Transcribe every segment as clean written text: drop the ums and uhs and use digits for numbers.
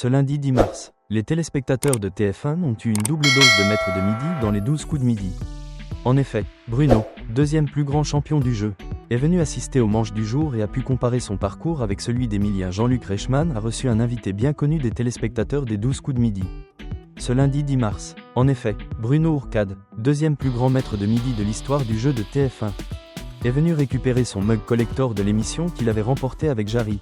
Ce lundi 10 mars, les téléspectateurs de TF1 ont eu une double dose de maître de midi dans les 12 coups de midi. En effet, Bruno, deuxième plus grand champion du jeu, est venu assister au manche du jour et a pu comparer son parcours avec celui d'Emilien. Jean-Luc Reichmann a reçu un invité bien connu des téléspectateurs des 12 coups de midi. Ce lundi 10 mars, en effet, Bruno Ourcade, deuxième plus grand maître de midi de l'histoire du jeu de TF1, est venu récupérer son mug collector de l'émission qu'il avait remporté avec Jarry,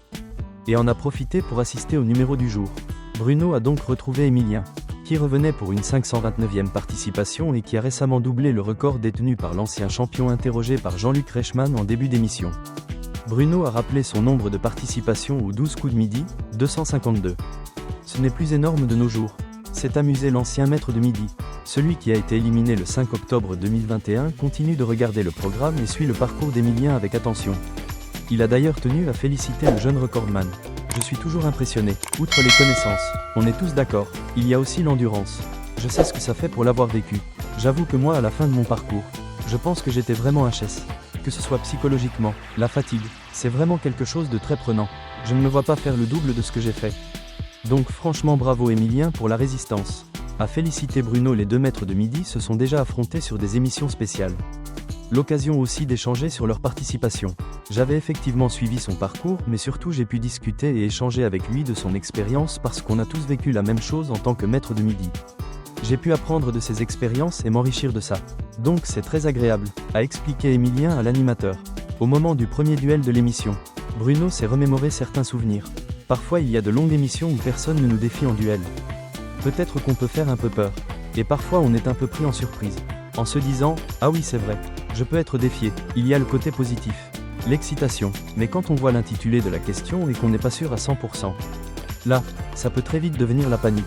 et en a profité pour assister au numéro du jour. Bruno a donc retrouvé Emilien, qui revenait pour une 529e participation et qui a récemment doublé le record détenu par l'ancien champion interrogé par Jean-Luc Reichmann en début d'émission. Bruno a rappelé son nombre de participations aux 12 coups de midi, 252. Ce n'est plus énorme de nos jours, s'est amusé l'ancien maître de midi. Celui qui a été éliminé le 5 octobre 2021 continue de regarder le programme et suit le parcours d'Emilien avec attention. Il a d'ailleurs tenu à féliciter le jeune recordman. Je suis toujours impressionné. Outre les connaissances, on est tous d'accord, il y a aussi l'endurance. Je sais ce que ça fait pour l'avoir vécu. J'avoue que moi, à la fin de mon parcours, je pense que j'étais vraiment HS. Que ce soit psychologiquement, la fatigue, c'est vraiment quelque chose de très prenant. Je ne me vois pas faire le double de ce que j'ai fait. Donc franchement bravo Emilien pour la résistance. À féliciter Bruno, les deux maîtres de midi se sont déjà affrontés sur des émissions spéciales. L'occasion aussi d'échanger sur leur participation. J'avais effectivement suivi son parcours, mais surtout j'ai pu discuter et échanger avec lui de son expérience parce qu'on a tous vécu la même chose en tant que maître de midi. J'ai pu apprendre de ses expériences et m'enrichir de ça. Donc c'est très agréable, a expliqué Emilien à l'animateur. Au moment du premier duel de l'émission, Bruno s'est remémoré certains souvenirs. Parfois il y a de longues émissions où personne ne nous défie en duel. Peut-être qu'on peut faire un peu peur. Et parfois on est un peu pris en surprise. En se disant, ah oui c'est vrai, je peux être défié. Il y a le côté positif, l'excitation. Mais quand on voit l'intitulé de la question et qu'on n'est pas sûr à 100%, là, ça peut très vite devenir la panique.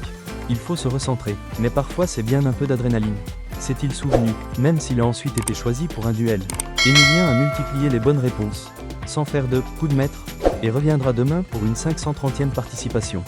Il faut se recentrer. Mais parfois c'est bien un peu d'adrénaline. S'est-il souvenu, même s'il a ensuite été choisi pour un duel. Emilien a multiplié les bonnes réponses, sans faire de coup de maître, et reviendra demain pour une 530e participation.